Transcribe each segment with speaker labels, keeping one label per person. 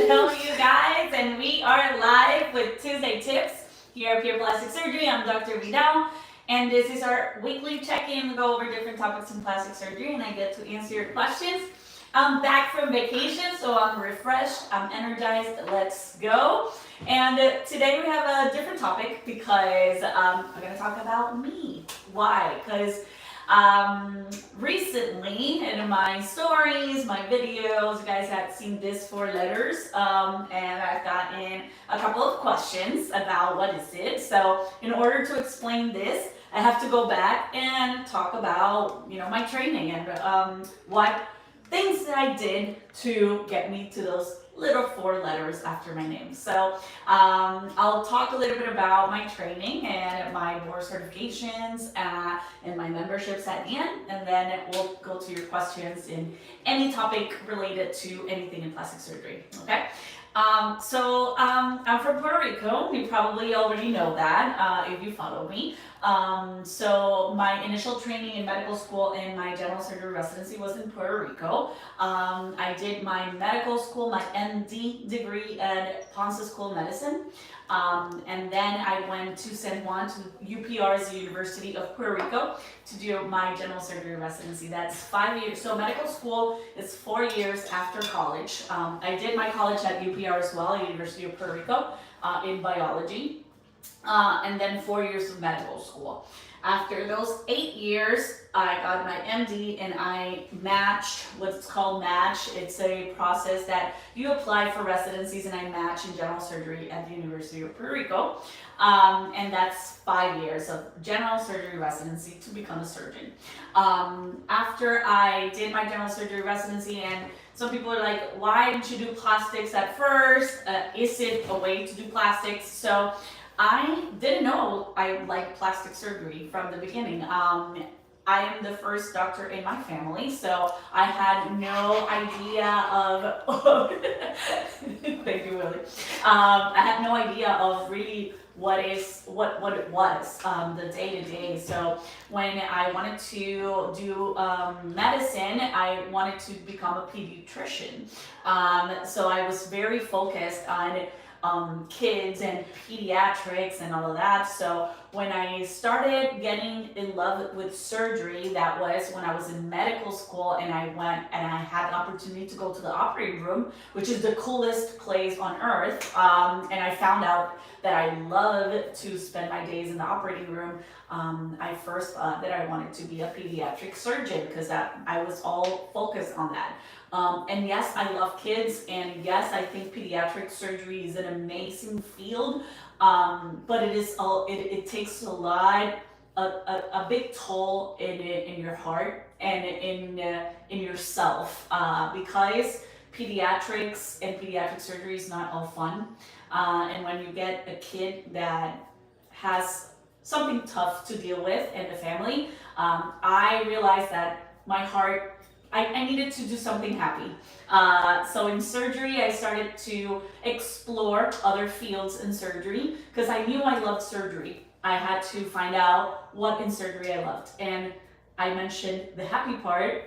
Speaker 1: Hello, you guys, and we are live with Tuesday Tips here at Pure Plastic Surgery. I'm Dr. Vidal, and this is our weekly check-in. We go over different topics in plastic surgery, and I get to answer your questions. I'm back from vacation, so I'm refreshed, I'm energized. Let's go. And today we have a different topic because I'm going to talk about me. Why? Because recently in my stories, my videos, you guys have seen this 4 letters, and I've gotten a couple of questions about what is it. So in order to explain this, I have to go back and talk about, my training and what things that I did to get me to those little 4 letters after my name. So I'll talk a little bit about my training and my board certifications and my memberships at the end, and then we'll go to your questions in any topic related to anything in plastic surgery. Okay. So I'm from Puerto Rico. You probably already know that if you follow me. So my initial training in medical school and my general surgery residency was in Puerto Rico. I did my medical school, my MD degree at Ponce School of Medicine. And then I went to San Juan to UPR's University of Puerto Rico to do my general surgery residency. That's 5 years. So medical school is 4 years after college. I did my college at UPR as well, University of Puerto Rico, in biology. And then 4 years of medical school. After those 8 years, I got my MD and I matched what's called match. It's a process that you apply for residencies, and I match in general surgery at the University of Puerto Rico. And that's 5 years of general surgery residency to become a surgeon. After I did my general surgery residency, and some people are like, why didn't you do plastics at first? Is it a way to do plastics? So I didn't know I liked plastic surgery from the beginning. I am the first doctor in my family, so I had no idea of, thank you, Willie. I had no idea of really what it was, the day-to-day. So when I wanted to do medicine, I wanted to become a pediatrician. So I was very focused on kids and pediatrics and all of that. So when I started getting in love with surgery, that was when I was in medical school, and I went and I had the opportunity to go to the operating room, which is the coolest place on earth. And I found out that I love to spend my days in the operating room. I first thought that I wanted to be a pediatric surgeon because I was all focused on that. And yes, I love kids, and yes, I think pediatric surgery is an amazing field, but it takes a big toll in your heart and in yourself, because pediatrics and pediatric surgery is not all fun, and when you get a kid that has something tough to deal with in the family, I realized that my heart, I needed to do something happy. So in surgery, I started to explore other fields in surgery because I knew I loved surgery. I had to find out what in surgery I loved. And I mentioned the happy part.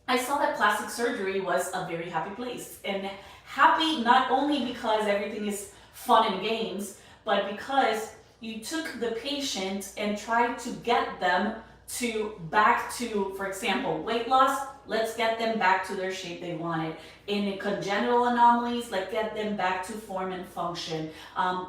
Speaker 1: I saw that plastic surgery was a very happy place. And happy not only because everything is fun and games, but because you took the patient and tried to get them back to, for example, weight loss. Let's get them back to their shape they wanted. In congenital anomalies, let's get them back to form and function.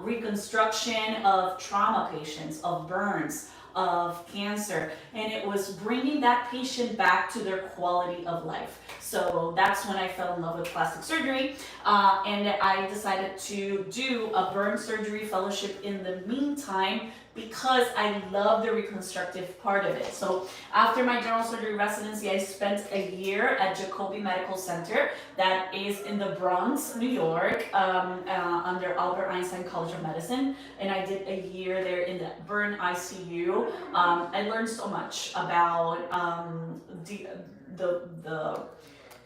Speaker 1: Reconstruction of trauma patients, of burns, of cancer, and it was bringing that patient back to their quality of life. So that's when I fell in love with plastic surgery, and I decided to do a burn surgery fellowship in the meantime because I love the reconstructive part of it. So after my general surgery residency, I spent a year at Jacobi Medical Center that is in the Bronx, New York, under Albert Einstein College of Medicine, and I did a year there in the burn ICU. I learned so much about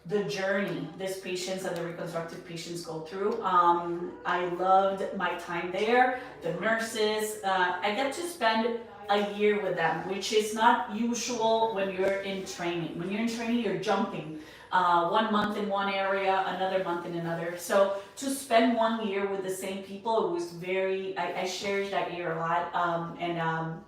Speaker 1: the journey these patients and the reconstructive patients go through. I loved my time there, the nurses. I get to spend a year with them, which is not usual when you're in training. When you're in training, you're jumping 1 month in one area, another month in another. So to spend 1 year with the same people, it was I cherished that year a lot.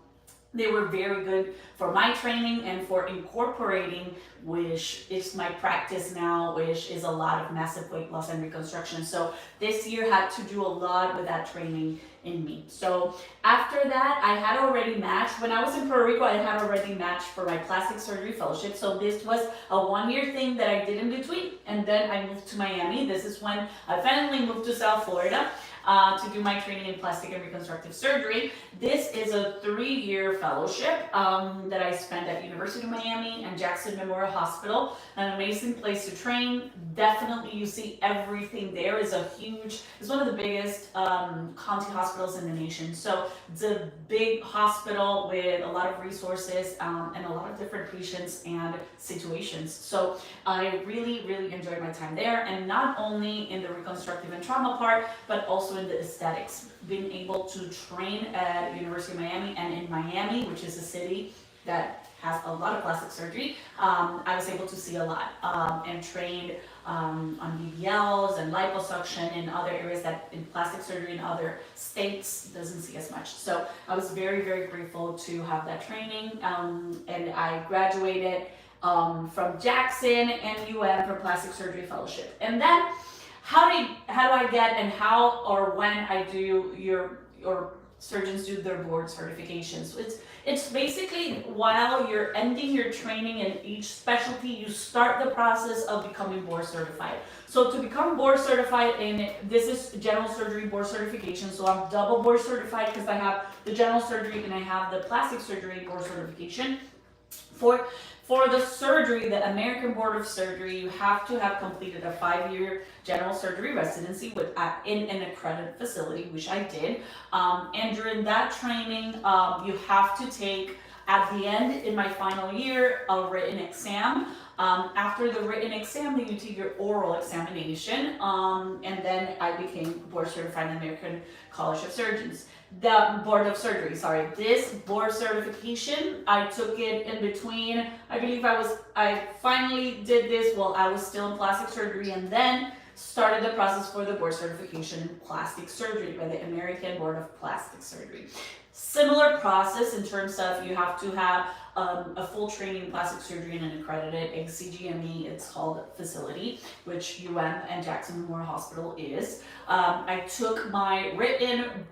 Speaker 1: They were very good for my training and for incorporating, which is my practice now, which is a lot of massive weight loss and reconstruction. So this year had to do a lot with that training in me. So after that, I had already matched. When I was in Puerto Rico, I had already matched for my plastic surgery fellowship. So this was a 1 year thing that I did in between. And then I moved to Miami. This is when I finally moved to South Florida. To do my training in plastic and reconstructive surgery. This is a 3-year fellowship that I spent at University of Miami and Jackson Memorial Hospital. An amazing place to train. Definitely, you see everything there. It's one of the biggest county hospitals in the nation. So it's a big hospital with a lot of resources and a lot of different patients and situations. So I really, really enjoyed my time there, and not only in the reconstructive and trauma part, but also in the aesthetics. Being able to train at University of Miami and in Miami, which is a city that has a lot of plastic surgery, I was able to see a lot and trained on BBLs and liposuction and other areas that in plastic surgery in other states doesn't see as much. So I was very, very grateful to have that training, and I graduated from Jackson and UM for plastic surgery fellowship. And then how do I get and how or when I do your surgeons do their board certifications? It's basically while you're ending your training in each specialty, you start the process of becoming board certified. So to become board certified, this is general surgery board certification. So I'm double board certified because I have the general surgery and I have the plastic surgery board certification. For the surgery, the American Board of Surgery, you have to have completed a 5-year general surgery residency in an accredited facility, which I did. And during that training, you have to take, at the end, in my final year, a written exam. After the written exam, then you take your oral examination, and then I became board certified in the American College of Surgeons. The Board of Surgery, sorry. This board certification, I took it in between, I believe I finally did this while I was still in plastic surgery, and then started the process for the board certification in plastic surgery by the American Board of Plastic Surgery. Similar process in terms of you have to have a full training in plastic surgery in an accredited CGME, it's called, facility, which UM and Jackson Memorial Hospital is. I took my written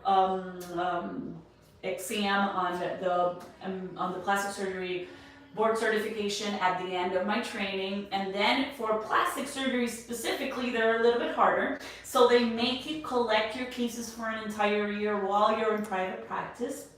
Speaker 1: exam on the plastic surgery board certification at the end of my training, and then for plastic surgery specifically, they're a little bit harder. So they make you collect your cases for an entire year while you're in private practice,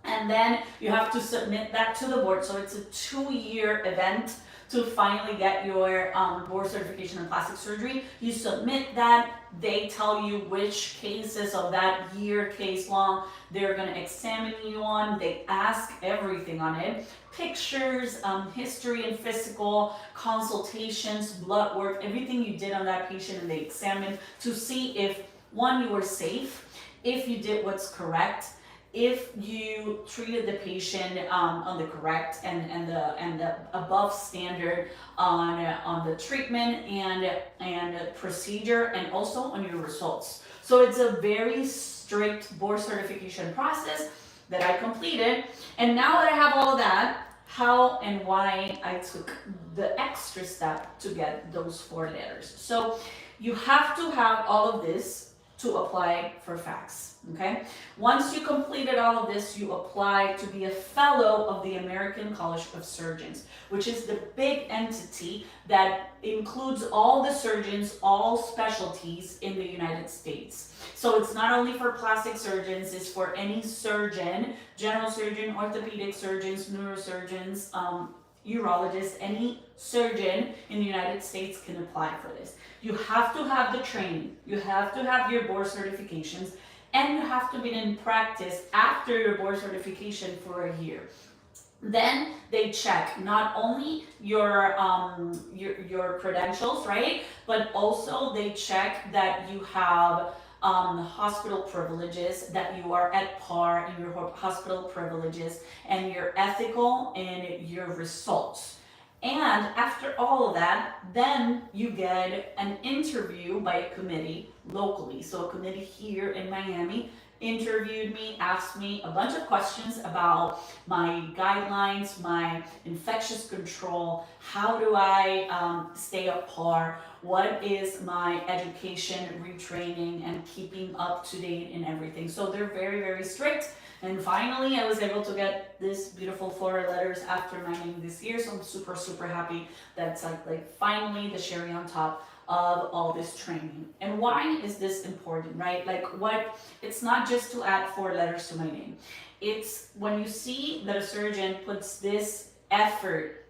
Speaker 1: and then you have to submit that to the board. So it's a 2-year event to finally get your board certification in plastic surgery. You submit that, they tell you which cases of that year case long they're going to examine you on. They ask everything on it: pictures, history and physical, consultations, blood work, everything you did on that patient, and they examine to see if, one, you were safe, if you did what's correct, if you treated the patient on the correct and the above standard on the treatment and procedure, and also on your results. So it's a very strict board certification process that I completed. And now that I have all of that, how and why I took the extra step to get those 4 letters. So you have to have all of this to apply for FACS, okay? Once you completed all of this, you apply to be a fellow of the American College of Surgeons, which is the big entity that includes all the surgeons, all specialties in the United States. So it's not only for plastic surgeons, it's for any surgeon, general surgeon, orthopedic surgeons, neurosurgeons, urologists, any surgeon in the United States can apply for this. You have to have the training, you have to have your board certifications, and you have to be in practice after your board certification for a year. Then they check not only your credentials, right? But also they check that you have hospital privileges, that you are at par in your hospital privileges, and you're ethical in your results. And after all of that, then you get an interview by a committee locally. So a committee here in Miami interviewed me, asked me a bunch of questions about my guidelines, my infectious control, how do I stay up par, what is my education, retraining, and keeping up to date in everything. So they're very, very strict. And finally, I was able to get this beautiful 4 letters after my name this year. So I'm super, super happy. That's like finally the cherry on top of all this training. And why is this important, right? Like what, it's not just to add 4 letters to my name. It's when you see that a surgeon puts this effort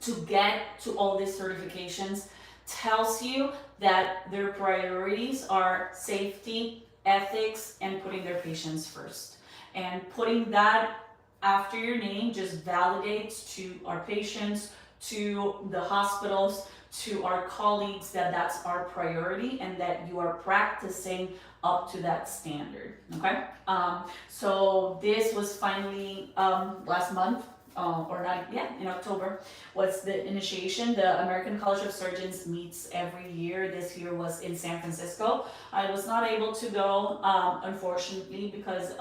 Speaker 1: to get to all these certifications, tells you that their priorities are safety, ethics, and putting their patients first. And putting that after your name just validates to our patients, to the hospitals, to our colleagues that that's our priority and that you are practicing up to that standard. Okay. So this was finally last month. Or not, yeah, in October was the initiation. The American College of Surgeons meets every year. This year was in San Francisco. I was not able to go, unfortunately, because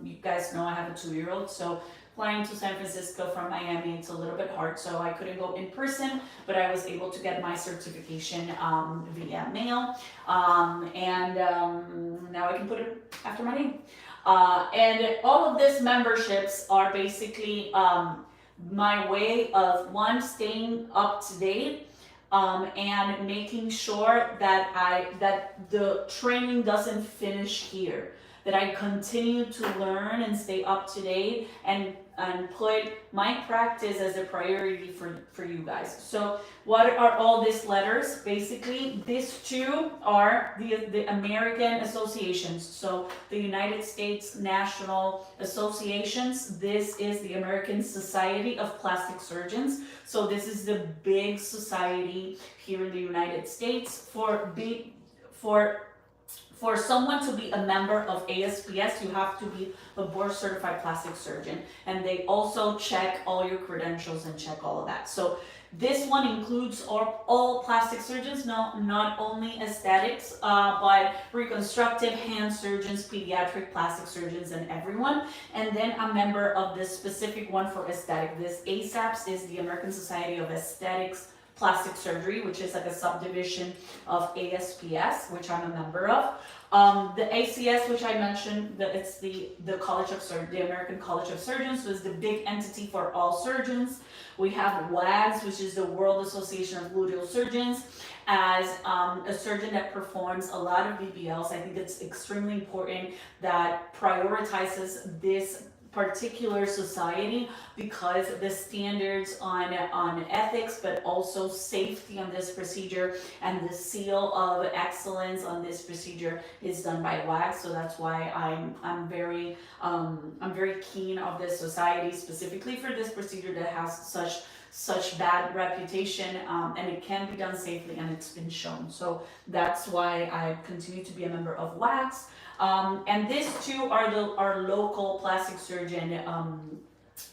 Speaker 1: you guys know I have a 2-year-old. So flying to San Francisco from Miami, it's a little bit hard. So I couldn't go in person, but I was able to get my certification via mail. Now I can put it after my name. And all of these memberships are basically my way of one, staying up to date, and making sure that the training doesn't finish here, that I continue to learn and stay up to date and put my practice as a priority for you guys. So what are all these letters? Basically, these 2 are the American associations. So the United States National Associations. This is the American Society of Plastic Surgeons. So this is the big society here in the United States. For someone to be a member of ASPS, you have to be a board certified plastic surgeon. And they also check all your credentials and check all of that. So this one includes all plastic surgeons, not only aesthetics, but reconstructive, hand surgeons, pediatric plastic surgeons, and everyone. And then a member of this specific one for aesthetic. This ASAPS is the American Society of Aesthetics Plastic Surgery, which is like a subdivision of ASPS, which I'm a member of. The ACS, which I mentioned, it's the College of the American College of Surgeons, was the big entity for all surgeons. We have WAGS, which is the World Association of Gluteal Surgeons, as a surgeon that performs a lot of BBLs. I think it's extremely important that prioritizes this particular society because the standards on ethics, but also safety on this procedure and the seal of excellence on this procedure is done by WAGS. So that's why I'm very keen of this society specifically for this procedure that has such bad reputation, and it can be done safely and it's been shown. So that's why I continue to be a member of WAGS. And these 2 are our local plastic surgeon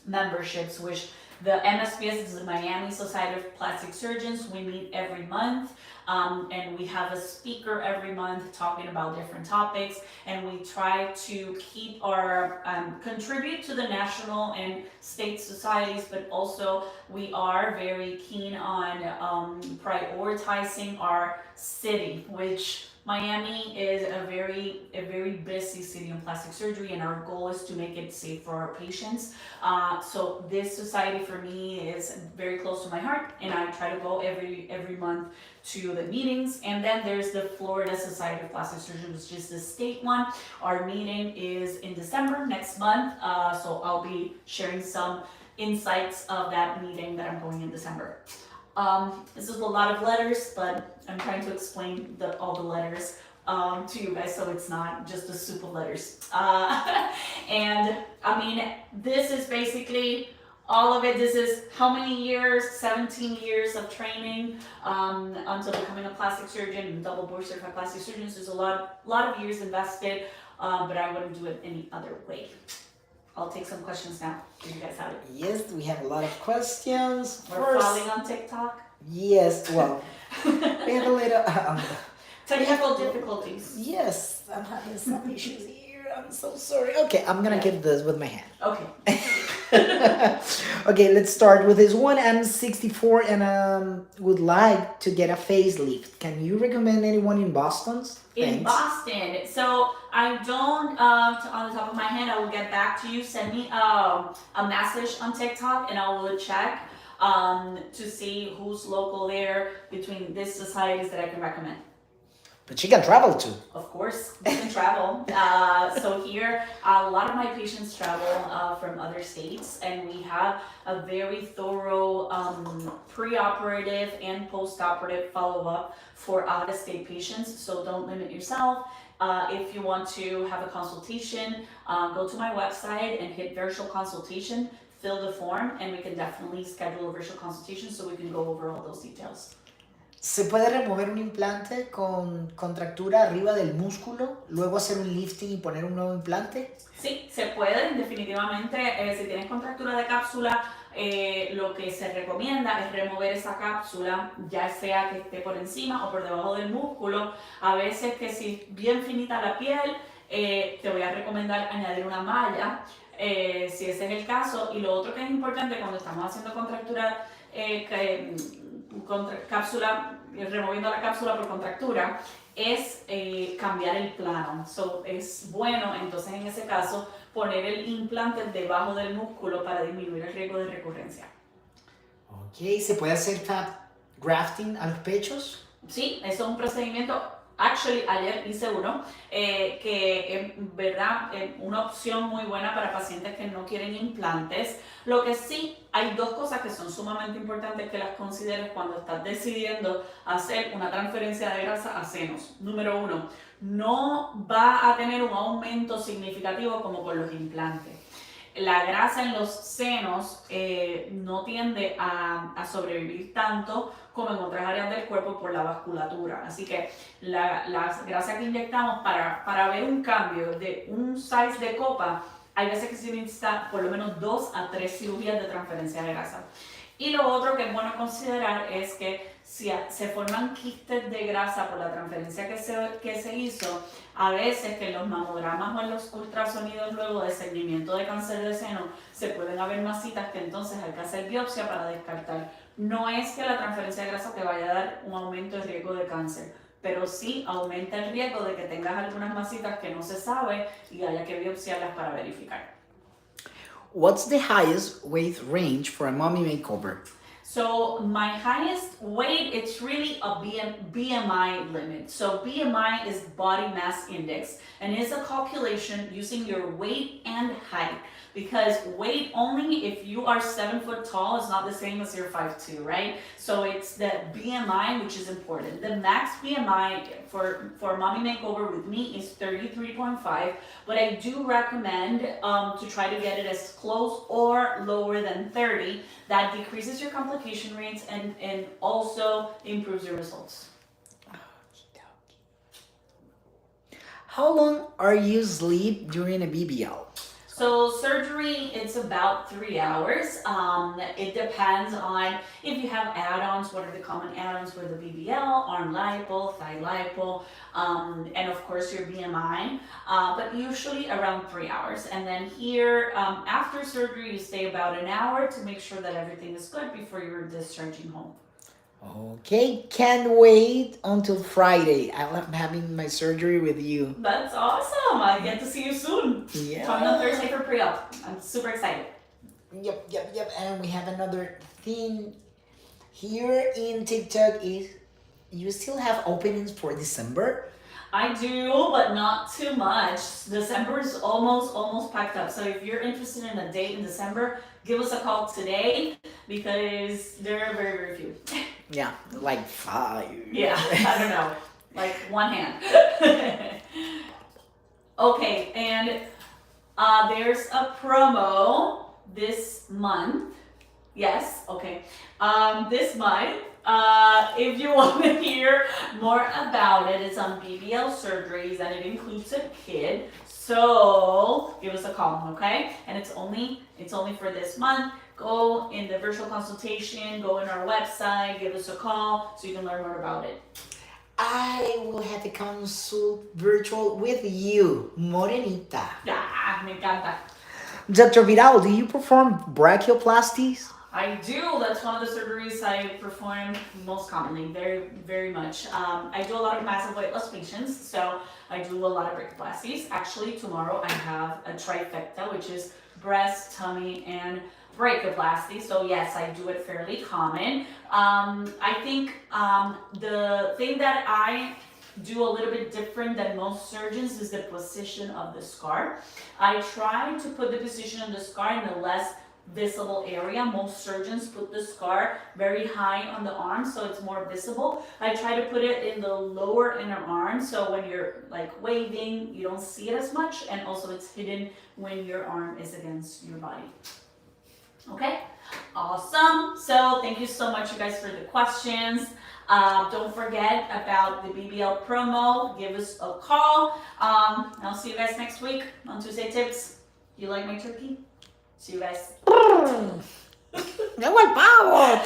Speaker 1: memberships, which the MSPS is the Miami Society of Plastic Surgeons. We meet every month, and we have a speaker every month talking about different topics, and we try to keep our contribute to the national and state societies, but also we are very keen on prioritizing our city, which Miami is a very busy city in plastic surgery, and our goal is to make it safe for our patients. So this society for me is very close to my heart, and I try to go every month to the meetings. And then there's the Florida Society of Plastic Surgeons, which is the state one. Our meeting is in December next month, so I'll be sharing some insights of that meeting that I'm going in December. This is a lot of letters, but I'm trying to explain all the letters to you guys so it's not just a soup of letters. And I mean, this is basically all of it. This is how many years? 17 years of training until becoming a plastic surgeon and double board certified plastic surgeons. There's a lot of years invested, but I wouldn't do it any other way. I'll take some questions now. You guys have it.
Speaker 2: Yes, we have a lot of questions.
Speaker 1: We're following on TikTok.
Speaker 2: Yes, well, we have a little
Speaker 1: technical difficulties.
Speaker 2: Yes, I'm having some issues here. I'm so sorry. Okay, I'm gonna get this with my hand.
Speaker 1: Okay.
Speaker 2: Okay, let's start with this one. I'm 64 and would like to get a facelift. Can you recommend anyone in Boston?
Speaker 1: In Boston. So I don't, on the top of my head, I will get back to you. Send me a message on TikTok and I will check to see who's local there between these societies that I can recommend.
Speaker 2: But you can travel too.
Speaker 1: Of course, you can travel. So here, a lot of my patients travel from other states, and we have a very thorough pre-operative and post-operative follow-up for out-of-state patients. So don't limit yourself. If you want to have a consultation, go to my website and hit virtual consultation, fill the form, and we can definitely schedule a virtual consultation so we can go over all those details.
Speaker 2: ¿Se puede remover un implante con contractura arriba del músculo, luego hacer un lifting y poner un nuevo implante?
Speaker 1: Sí, se puede, definitivamente. Si tienes contractura de cápsula, lo que se recomienda es remover esa cápsula, ya sea que esté por encima o por debajo del músculo. A veces que si bien finita la piel, te voy a recomendar añadir una malla, si ese es el caso. Y lo otro que es importante cuando estamos haciendo contractura, cápsula, removiendo la cápsula por contractura, es cambiar el plano. So, es bueno entonces en ese caso poner el implante debajo del músculo para disminuir el riesgo de recurrencia.
Speaker 2: Ok, ¿se puede hacer fat grafting a los pechos?
Speaker 1: Sí, eso es un procedimiento. Actually, ayer hice uno que es verdad una opción muy buena para pacientes que no quieren implantes. Lo que sí, hay dos cosas que son sumamente importantes que las consideres cuando estás decidiendo hacer una transferencia de grasa a senos. Número uno, no va a tener un aumento significativo como con los implantes. La grasa en los senos no tiende a sobrevivir tanto como en otras áreas del cuerpo por la vasculatura. Así que la grasa que inyectamos para ver un cambio de un size de copa, hay veces que se necesita por lo menos 2 a 3 cirugías de transferencia de grasa. Y lo otro que es bueno considerar es que si se forman quistes de grasa por la transferencia que se hizo, a veces que en los mamogramas o en los ultrasonidos luego de seguimiento de cáncer de seno se pueden haber masitas que entonces hay que hacer biopsia para descartar. No es que la transferencia de grasa te vaya a dar un aumento de riesgo de cáncer, pero sí aumenta el riesgo de que tengas algunas masitas que no se sabe y haya que biopsiarlas para verificar.
Speaker 2: What's the highest weight range for a mommy makeover?
Speaker 1: So my highest weight, it's really a BMI limit. So BMI is body mass index, and it's a calculation using your weight and height. Because weight only if you are 7 foot tall is not the same as you're 5'2", right? So it's the BMI which is important. The max BMI for mommy makeover with me is 33.5, but I do recommend to try to get it as close or lower than 30. That decreases your complication rates and also improves your results.
Speaker 2: How long are you sleep during a BBL?
Speaker 1: So surgery, it's about 3 hours. It depends on if you have add-ons, what are the common add-ons for the BBL, arm lipo, thigh lipo, and of course your BMI, but usually around 3 hours. And then here, after surgery, you stay about an hour to make sure that everything is good before you're discharging home.
Speaker 2: Okay, can't wait until Friday. I'm having my surgery with you.
Speaker 1: That's awesome. I get to see you soon.
Speaker 2: Yeah.
Speaker 1: Coming on Thursday for pre-op. I'm super excited.
Speaker 2: Yep. And we have another thing here in TikTok is you still have openings for December?
Speaker 1: I do, but not too much. December is almost packed up. So if you're interested in a date in December, give us a call today because there are very, very few.
Speaker 2: Yeah, like 5.
Speaker 1: Yeah, I don't know. Like one hand. Okay, and there's a promo this month Yes, okay. This month, if you want to hear more about it, it's on BBL surgeries and it includes a kid. So give us a call, okay? And it's only for this month. Go in the virtual consultation, go in our website, give us a call so you can learn more about it.
Speaker 2: I will have a consult virtual with you, Morenita.
Speaker 1: Ah, me encanta.
Speaker 2: Dr. Vidal, do you perform brachioplasties?
Speaker 1: I do. That's one of the surgeries I perform most commonly, very, very much. I do a lot of massive weight loss patients, so I do a lot of brachioplasties. Actually, tomorrow I have a trifecta, which is breast, tummy, and brachioplasty. So yes, I do it fairly common. I think the thing that I do a little bit different than most surgeons is the position of the scar. I try to put the position of the scar in the less visible area. Most surgeons put the scar very high on the arm so it's more visible. I try to put it in the lower inner arm so when you're like waving you don't see it as much, and also it's hidden when your arm is against your body. Okay, awesome. So thank you so much you guys for the questions. Don't forget about the BBL promo. Give us a call. I'll see you guys next week on Tuesday Tips. You like my turkey? See you guys.
Speaker 2: ¡Llegó el pavo!